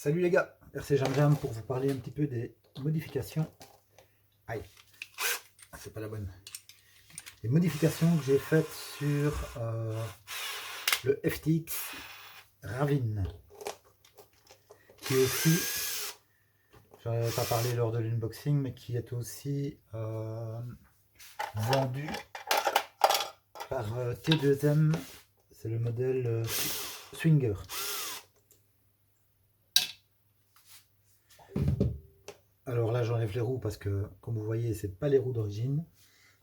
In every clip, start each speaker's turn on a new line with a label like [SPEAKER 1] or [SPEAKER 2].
[SPEAKER 1] Salut les gars, RC Jam pour vous parler un petit peu des modifications. Aïe, c'est pas la bonne. Les modifications que j'ai faites sur le FTX Ravin, qui est aussi, j'en avais pas parlé lors de l'unboxing, mais qui est aussi vendu par T2M, c'est le modèle Swinger. Alors là j'enlève les roues parce que comme vous voyez c'est pas les roues d'origine.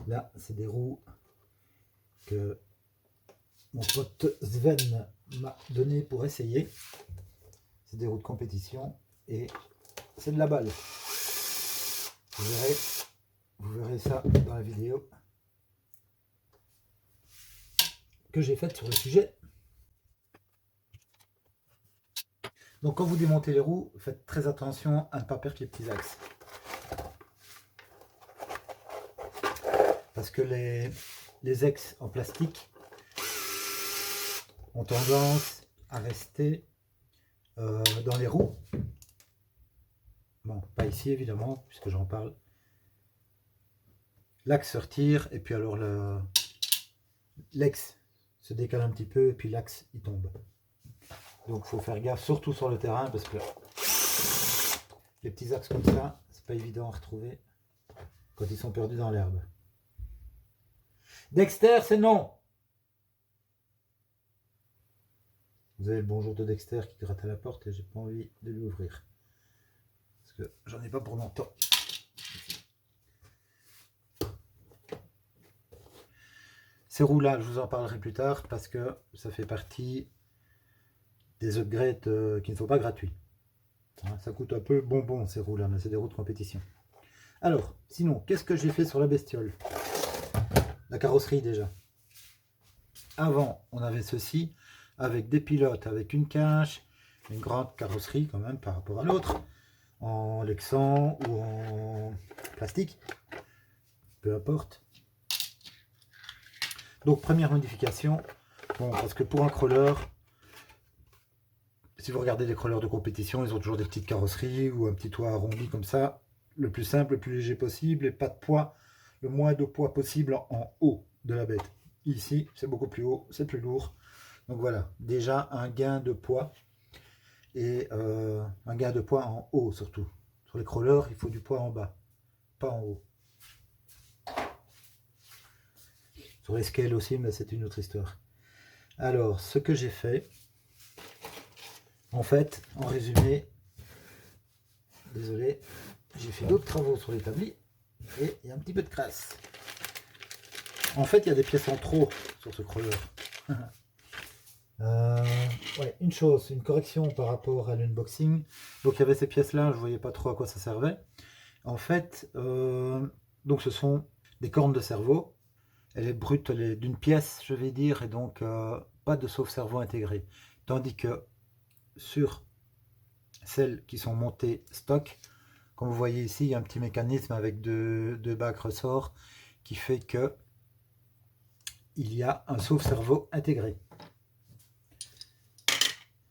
[SPEAKER 1] Là c'est des roues que mon pote Sven m'a donné pour essayer. C'est des roues de compétition et c'est de la balle. Vous verrez ça dans la vidéo que j'ai faite sur le sujet. Donc quand vous démontez les roues, faites très attention à ne pas perdre les petits axes. Parce que les ex en plastique ont tendance à rester dans les roues. Bon, pas ici évidemment, puisque j'en parle. L'axe se retire et puis alors l'ex se décale un petit peu et puis l'axe il tombe. Donc il faut faire gaffe, surtout sur le terrain, parce que les petits axes comme ça, c'est pas évident à retrouver quand ils sont perdus dans l'herbe. Dexter, c'est non. Vous avez le bonjour de Dexter qui gratte à la porte et j'ai pas envie de lui ouvrir. Parce que j'en ai pas pour longtemps. Ces roues-là, je vous en parlerai plus tard parce que ça fait partie des upgrades qui ne sont pas gratuits. Ça coûte un peu bonbon ces roues là, mais c'est des roues de compétition. Alors, sinon, qu'est-ce que j'ai fait sur la bestiole? La carrosserie déjà. Avant, on avait ceci, avec des pilotes, avec une cage, une grande carrosserie quand même par rapport à l'autre, en Lexan ou en plastique, peu importe. Donc première modification, bon, parce que pour un crawler, si vous regardez les crawlers de compétition, ils ont toujours des petites carrosseries ou un petit toit arrondi comme ça. Le plus simple, le plus léger possible et pas de poids, le moins de poids possible en haut de la bête. Ici, c'est beaucoup plus haut, c'est plus lourd. Donc voilà, déjà un gain de poids et un gain de poids en haut surtout. Sur les crawlers, il faut du poids en bas, pas en haut. Sur les scales aussi, mais c'est une autre histoire. Alors, ce que j'ai fait, en fait, en résumé, désolé, j'ai fait d'autres travaux sur l'établi et il y a un petit peu de crasse. En fait, il y a des pièces en trop sur ce crawler. Ouais, une chose, une correction par rapport à l'unboxing. Donc, il y avait ces pièces-là, je ne voyais pas trop à quoi ça servait. En fait, donc ce sont des cornes de cerveau. Elle est brute, elle est d'une pièce, je vais dire, et donc pas de sauve-cerveau intégré. Tandis que sur celles qui sont montées stock, comme vous voyez ici, il y a un petit mécanisme avec deux bacs ressorts qui fait que il y a un sauve-cerveau intégré.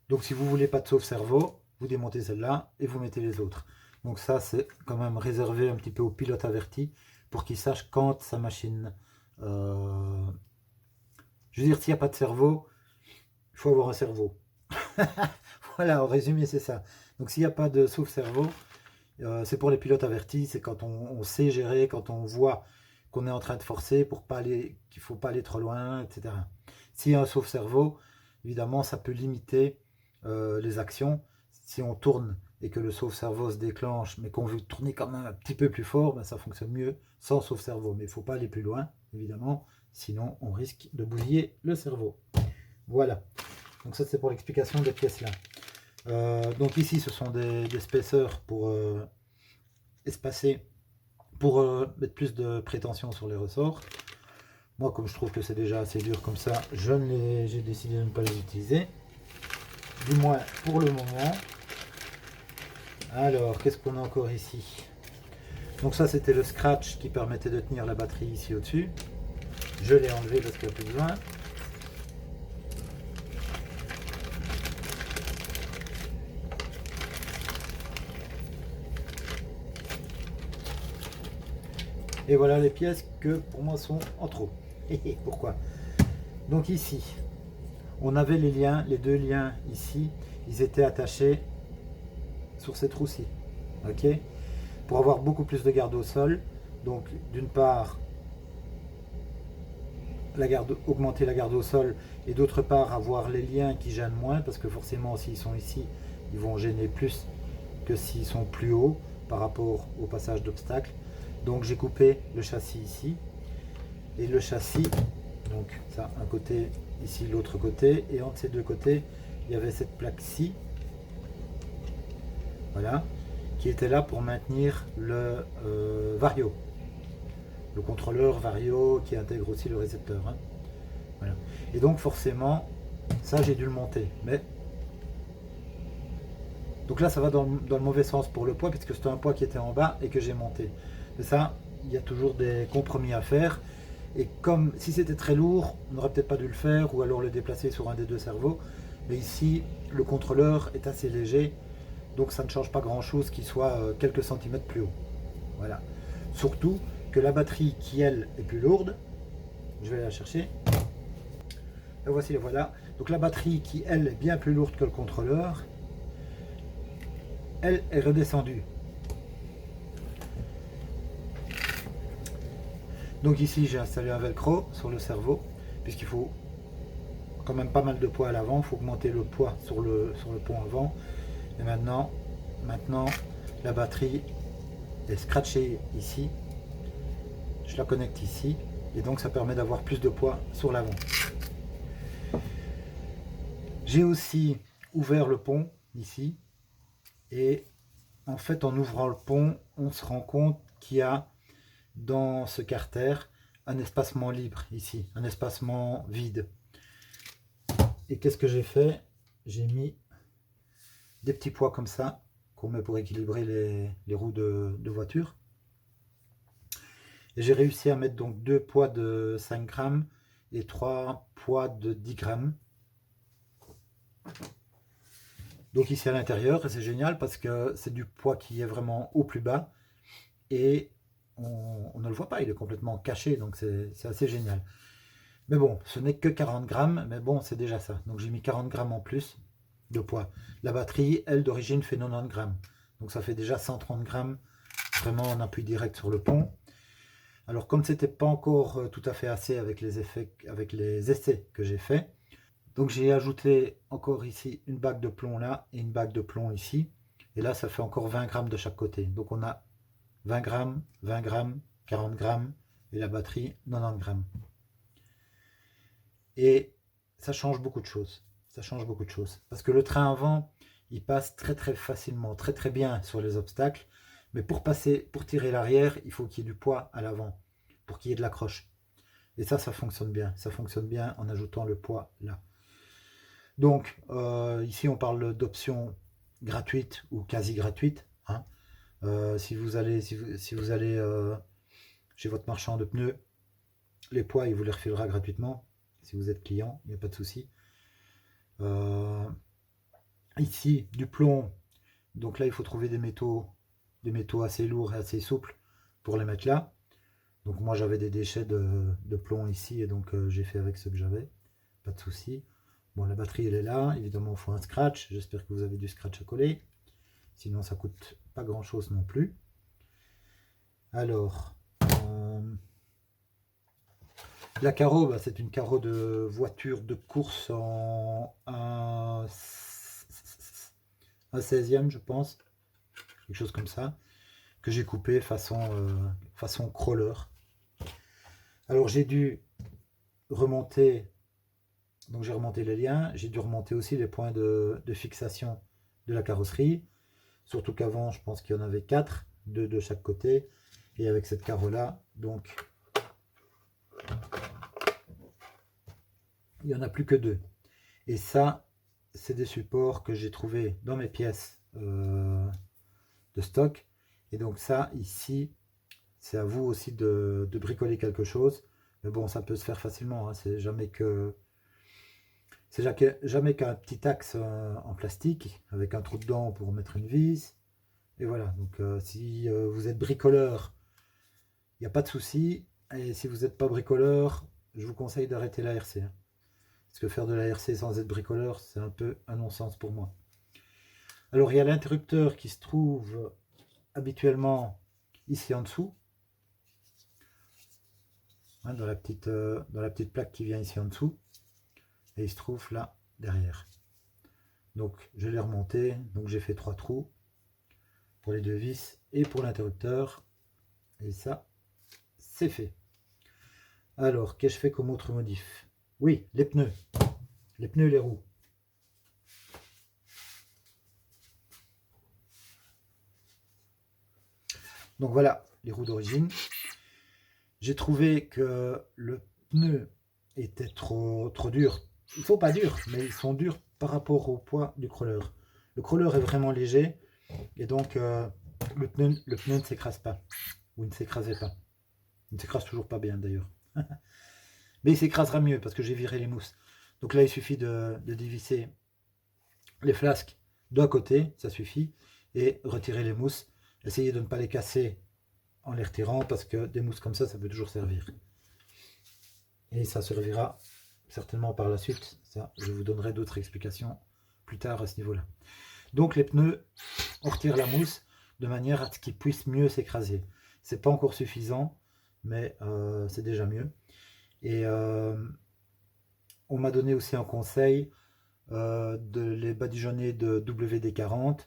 [SPEAKER 1] Donc si vous voulez pas de sauve-cerveau, vous démontez celle-là et vous mettez les autres. Donc ça c'est quand même réservé un petit peu au pilote averti pour qu'il sache quand sa machine... je veux dire, s'il n'y a pas de cerveau, il faut avoir un cerveau. Voilà, en résumé, c'est ça. Donc, s'il n'y a pas de sauve-cerveau, c'est pour les pilotes avertis. C'est quand on sait gérer, quand on voit qu'on est en train de forcer pour pas aller, qu'il ne faut pas aller trop loin, etc. S'il y a un sauve-cerveau, évidemment, ça peut limiter les actions. Si on tourne et que le sauve-cerveau se déclenche, mais qu'on veut tourner quand même un petit peu plus fort, ben ça fonctionne mieux sans sauve-cerveau. Mais il ne faut pas aller plus loin, évidemment, sinon on risque de bousiller le cerveau. Voilà. Donc ça c'est pour l'explication des pièces là. Donc ici ce sont des spacers pour espacer, pour mettre plus de prétention sur les ressorts. Moi comme je trouve que c'est déjà assez dur comme ça, j'ai décidé de ne pas les utiliser. Du moins pour le moment. Alors qu'est-ce qu'on a encore ici? Donc ça c'était le scratch qui permettait de tenir la batterie ici au-dessus. Je l'ai enlevé parce qu'il n'y a plus besoin. Et voilà les pièces que pour moi sont en trop. Et pourquoi? Donc ici, on avait les liens, les deux liens ici, ils étaient attachés sur ces trous-ci. Ok? Pour avoir beaucoup plus de garde au sol, donc d'une part, augmenter la garde au sol, et d'autre part, avoir les liens qui gênent moins, parce que forcément, s'ils sont ici, ils vont gêner plus que s'ils sont plus hauts par rapport au passage d'obstacles. Donc j'ai coupé le châssis ici, et le châssis, donc ça, un côté, ici l'autre côté, et entre ces deux côtés, il y avait cette plaque-ci, voilà, qui était là pour maintenir le Vario, le contrôleur Vario qui intègre aussi le récepteur. Hein. Voilà. Et donc forcément, ça j'ai dû le monter. Mais donc là ça va dans le mauvais sens pour le poids, puisque c'était un poids qui était en bas et que j'ai monté. Mais ça, il y a toujours des compromis à faire. Et comme si c'était très lourd, on n'aurait peut-être pas dû le faire, ou alors le déplacer sur un des deux cerveaux. Mais ici, le contrôleur est assez léger, donc ça ne change pas grand-chose qu'il soit quelques centimètres plus haut. Voilà. Surtout que la batterie qui, elle, est plus lourde, je vais aller la chercher. La voici, la voilà. Donc la batterie qui, elle, est bien plus lourde que le contrôleur, elle est redescendue. Donc ici, j'ai installé un velcro sur le cerveau, puisqu'il faut quand même pas mal de poids à l'avant. Il faut augmenter le poids sur le pont avant. Et maintenant, la batterie est scratchée ici. Je la connecte ici. Et donc, ça permet d'avoir plus de poids sur l'avant. J'ai aussi ouvert le pont ici. Et en fait, en ouvrant le pont, on se rend compte qu'il y a dans ce carter un espacement libre ici, un espacement vide. Et qu'est-ce que j'ai fait? J'ai mis des petits poids comme ça, qu'on met pour équilibrer les roues de voiture. Et j'ai réussi à mettre donc 2 poids de 5 grammes et 3 poids de 10 grammes. Donc ici à l'intérieur, c'est génial parce que c'est du poids qui est vraiment au plus bas et on ne le voit pas, il est complètement caché, donc c'est assez génial. Mais bon, ce n'est que 40 grammes, mais bon, c'est déjà ça. Donc j'ai mis 40 grammes en plus de poids. La batterie, elle, d'origine, fait 90 grammes. Donc ça fait déjà 130 grammes, vraiment en appui direct sur le pont. Alors comme c'était pas encore tout à fait assez avec les essais que j'ai fait, donc j'ai ajouté encore ici une bague de plomb là et une bague de plomb ici. Et là, ça fait encore 20 grammes de chaque côté. Donc on a 20 grammes, 20 grammes, 40 grammes et la batterie 90 grammes. Et ça change beaucoup de choses. Ça change beaucoup de choses. Parce que le train avant, il passe très très facilement, très très bien sur les obstacles. Mais pour tirer l'arrière, il faut qu'il y ait du poids à l'avant, pour qu'il y ait de l'accroche. Et ça fonctionne bien. Ça fonctionne bien en ajoutant le poids là. Donc, ici, on parle d'options gratuites ou quasi gratuites. Hein. Si vous allez chez votre marchand de pneus, les poids, il vous les refilera gratuitement. Si vous êtes client, il n'y a pas de souci. Ici, du plomb. Donc là, il faut trouver des métaux assez lourds et assez souples pour les mettre là. Donc moi, j'avais des déchets de plomb ici et donc j'ai fait avec ce que j'avais. Pas de souci. Bon, la batterie, elle est là. Évidemment, il faut un scratch. J'espère que vous avez du scratch à coller. Sinon, ça coûte pas grand-chose non plus. Alors, la carreau, bah, c'est une carreau de voiture de course en un 16e, je pense. Quelque chose comme ça. Que j'ai coupé façon crawler. Alors, j'ai dû remonter. Donc, j'ai remonté les liens. J'ai dû remonter aussi les points de fixation de la carrosserie. Surtout qu'avant, je pense qu'il y en avait 4, 2 de chaque côté. Et avec cette carreau-là, donc, il n'y en a plus que 2. Et ça, c'est des supports que j'ai trouvés dans mes pièces de stock. Et donc ça, ici, c'est à vous aussi de bricoler quelque chose. Mais bon, ça peut se faire facilement. Hein. C'est jamais qu'un petit axe en plastique avec un trou dedans pour mettre une vis. Et voilà. Donc si vous êtes bricoleur il n'y a pas de souci. Et si vous n'êtes pas bricoleur, je vous conseille d'arrêter la RC. Hein. Parce que faire de la RC sans être bricoleur, c'est un peu un non-sens pour moi. Alors, il y a l'interrupteur qui se trouve habituellement ici en dessous. Hein, dans la petite plaque qui vient ici en dessous. Et il se trouve là, derrière. Donc, je l'ai remonté. Donc, j'ai fait 3 trous pour les 2 vis et pour l'interrupteur. Et ça, c'est fait. Alors, qu'est-ce que je fais comme autre modif? Oui, les pneus et les roues. Donc voilà, les roues d'origine. J'ai trouvé que le pneu était trop dur. Il ne faut pas dur, mais ils sont durs par rapport au poids du crawler. Le crawler est vraiment léger et donc le pneu ne s'écrase pas. Ou il ne s'écrasait pas. Il ne s'écrase toujours pas bien d'ailleurs. Mais il s'écrasera mieux parce que j'ai viré les mousses. Donc là, il suffit de dévisser les flasques d'un côté, ça suffit, et retirer les mousses. Essayez de ne pas les casser en les retirant parce que des mousses comme ça peut toujours servir. Et ça servira certainement par la suite. Ça, je vous donnerai d'autres explications plus tard à ce niveau-là. Donc les pneus, on retire la mousse de manière à ce qu'ils puissent mieux s'écraser. C'est pas encore suffisant, mais c'est déjà mieux. Et on m'a donné aussi un conseil de les badigeonner de WD-40.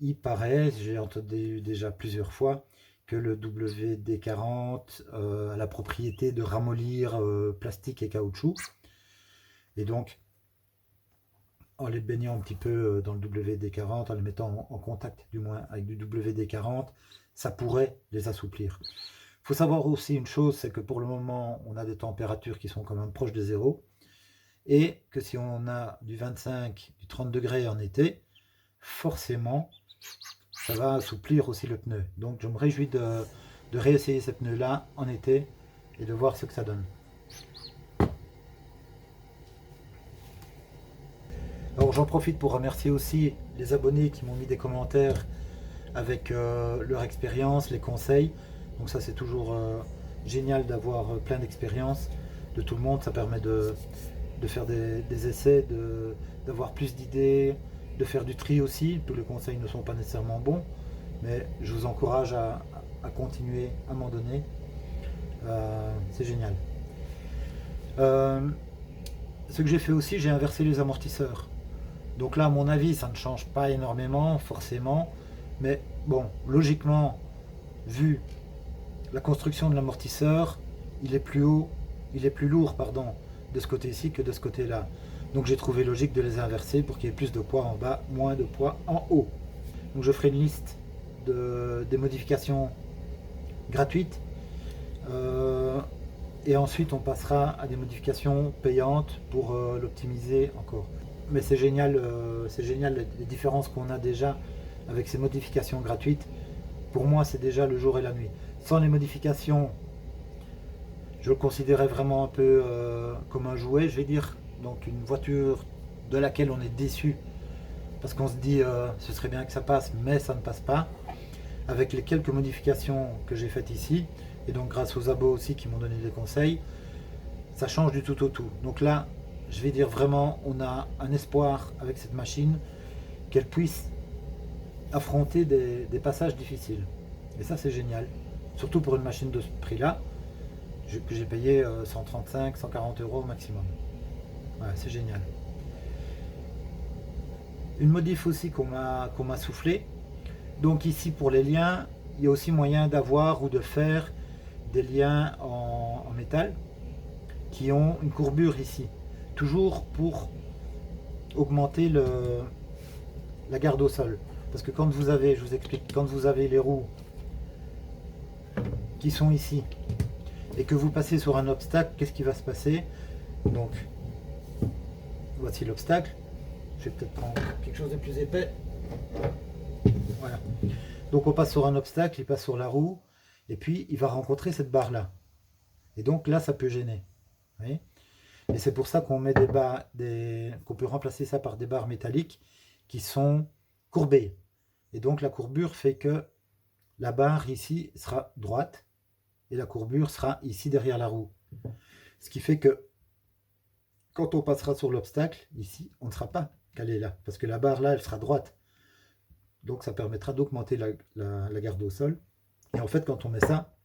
[SPEAKER 1] Il paraît, j'ai entendu déjà plusieurs fois, que le WD-40 a la propriété de ramollir plastique et caoutchouc. Et donc, en les baignant un petit peu dans le WD-40, en les mettant en contact du moins avec du WD-40, ça pourrait les assouplir. Il faut savoir aussi une chose, c'est que pour le moment, on a des températures qui sont quand même proches de zéro. Et que si on a du 25, du 30 degrés en été, forcément, ça va assouplir aussi le pneu. Donc je me réjouis de réessayer ces pneus-là en été et de voir ce que ça donne. Alors j'en profite pour remercier aussi les abonnés qui m'ont mis des commentaires avec leur expérience, les conseils. Donc ça c'est toujours génial d'avoir plein d'expériences de tout le monde. Ça permet de faire des essais, d'avoir plus d'idées, de faire du tri aussi. Tous les conseils ne sont pas nécessairement bons, mais je vous encourage à continuer à m'en donner. C'est génial. Ce que j'ai fait aussi, j'ai inversé les amortisseurs. Donc là, à mon avis, ça ne change pas énormément, forcément. Mais bon, logiquement, vu la construction de l'amortisseur, il est plus lourd, pardon, de ce côté-ci que de ce côté-là. Donc j'ai trouvé logique de les inverser pour qu'il y ait plus de poids en bas, moins de poids en haut. Donc je ferai une liste des modifications gratuites. Et ensuite on passera à des modifications payantes pour l'optimiser encore. Mais c'est génial les différences qu'on a déjà avec ces modifications gratuites. Pour moi, c'est déjà le jour et la nuit. Sans les modifications, je le considérais vraiment un peu comme un jouet, je vais dire. Donc une voiture de laquelle on est déçu parce qu'on se dit ce serait bien que ça passe, mais ça ne passe pas. Avec les quelques modifications que j'ai faites ici, et donc grâce aux abos aussi qui m'ont donné des conseils, ça change du tout au tout. Donc là, je vais dire vraiment, on a un espoir avec cette machine qu'elle puisse affronter des passages difficiles. Et ça, c'est génial. Surtout pour une machine de ce prix-là, que j'ai payé 135, 140 € au maximum. Ouais, c'est génial. Une modif aussi qu'on m'a soufflé. Donc ici, pour les liens, il y a aussi moyen d'avoir ou de faire des liens en métal qui ont une courbure ici. Toujours pour augmenter la garde au sol. Parce que quand vous avez, je vous explique, quand vous avez les roues qui sont ici et que vous passez sur un obstacle, qu'est-ce qui va se passer? Donc, voici l'obstacle. Je vais peut-être prendre quelque chose de plus épais. Voilà. Donc on passe sur un obstacle, il passe sur la roue, et puis il va rencontrer cette barre-là. Et donc là, ça peut gêner. Vous voyez? Et c'est pour ça qu'on met qu'on peut remplacer ça par des barres métalliques qui sont courbées. Et donc la courbure fait que la barre ici sera droite et la courbure sera ici derrière la roue. Ce qui fait que quand on passera sur l'obstacle, ici, on ne sera pas calé là, parce que la barre là, elle sera droite. Donc ça permettra d'augmenter la garde au sol. Et en fait, quand on met ça,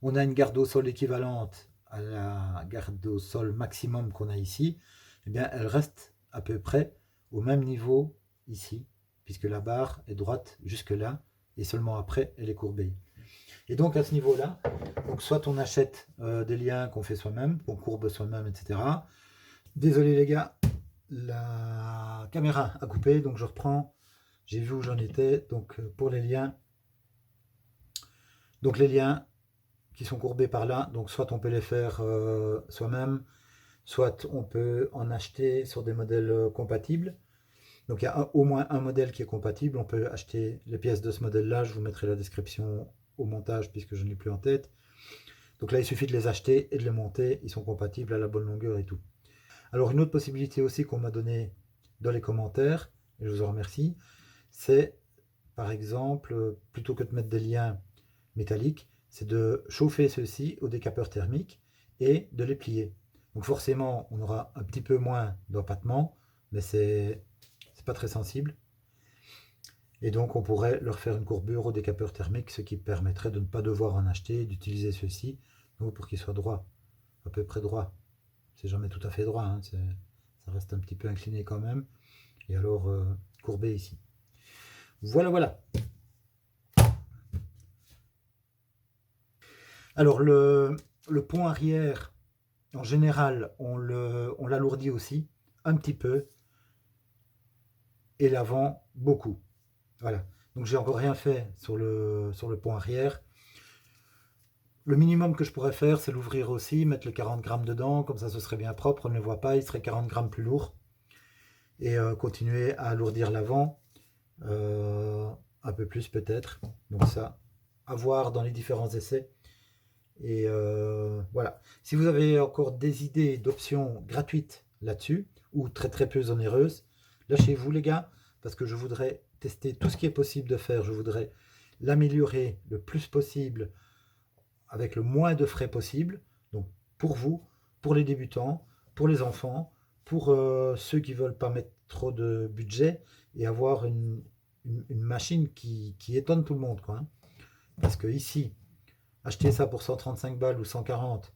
[SPEAKER 1] on a une garde au sol équivalente à la garde au sol maximum qu'on a ici. Eh bien, elle reste à peu près au même niveau ici, puisque la barre est droite jusque là, et seulement après, elle est courbée. Et donc à ce niveau-là, donc soit on achète des liens qu'on fait soi-même, qu'on courbe soi-même, etc. Désolé les gars, la caméra a coupé, donc je reprends. J'ai vu où j'en étais. Donc pour les liens, qui sont courbés par là, donc soit on peut les faire soi-même, soit on peut en acheter sur des modèles compatibles. Donc il y a au moins un modèle qui est compatible. On peut acheter les pièces de ce modèle-là. Je vous mettrai la description au montage puisque je ne l'ai plus en tête. Donc là, il suffit de les acheter et de les monter. Ils sont compatibles à la bonne longueur et tout. Alors une autre possibilité aussi qu'on m'a donnée dans les commentaires, et je vous en remercie, c'est par exemple, plutôt que de mettre des liens métalliques, c'est de chauffer ceux-ci au décapeur thermique et de les plier. Donc forcément, on aura un petit peu moins d'empattement, mais c'est pas très sensible. Et donc on pourrait leur faire une courbure au décapeur thermique, ce qui permettrait de ne pas devoir en acheter, d'utiliser ceux-ci pour qu'ils soient droits, à peu près droits. C'est jamais tout à fait droit, hein, ça reste un petit peu incliné quand même. Et alors courbé ici. Voilà, voilà. Alors le pont arrière, en général, on l'alourdit aussi un petit peu, et l'avant beaucoup. Voilà. Donc j'ai encore rien fait sur le pont arrière. Le minimum que je pourrais faire, c'est l'ouvrir aussi, mettre les 40 grammes dedans, comme ça ce serait bien propre, on ne le voit pas, il serait 40 grammes plus lourd. Et continuer à alourdir l'avant, un peu plus peut-être. Donc ça, à voir dans les différents essais. Et voilà. Si vous avez encore des idées d'options gratuites là-dessus, ou très très peu onéreuses, lâchez-vous les gars, parce que je voudrais tester tout ce qui est possible de faire. Je voudrais l'améliorer le plus possible, avec le moins de frais possible. Donc pour vous, pour les débutants, pour les enfants, pour ceux qui ne veulent pas mettre trop de budget et avoir une machine qui étonne tout le monde, quoi, hein. Parce que ici, acheter ça pour 135 balles ou 140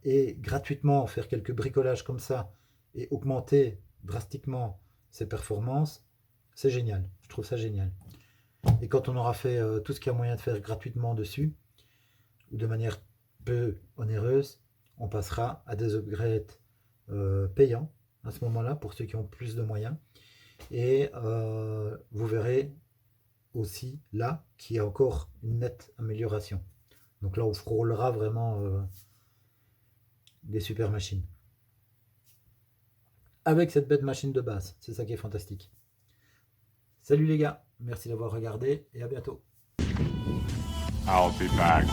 [SPEAKER 1] et gratuitement faire quelques bricolages comme ça et augmenter drastiquement ses performances, c'est génial. Je trouve ça génial. Et quand on aura fait tout ce qu'il y a moyen de faire gratuitement dessus, ou de manière peu onéreuse, on passera à des upgrades payants à ce moment-là pour ceux qui ont plus de moyens. Et vous verrez aussi là qu'il y a encore une nette amélioration. Donc là, on frôlera vraiment des super machines. Avec cette bête machine de base, c'est ça qui est fantastique. Salut les gars, merci d'avoir regardé et à bientôt.
[SPEAKER 2] I'll be back.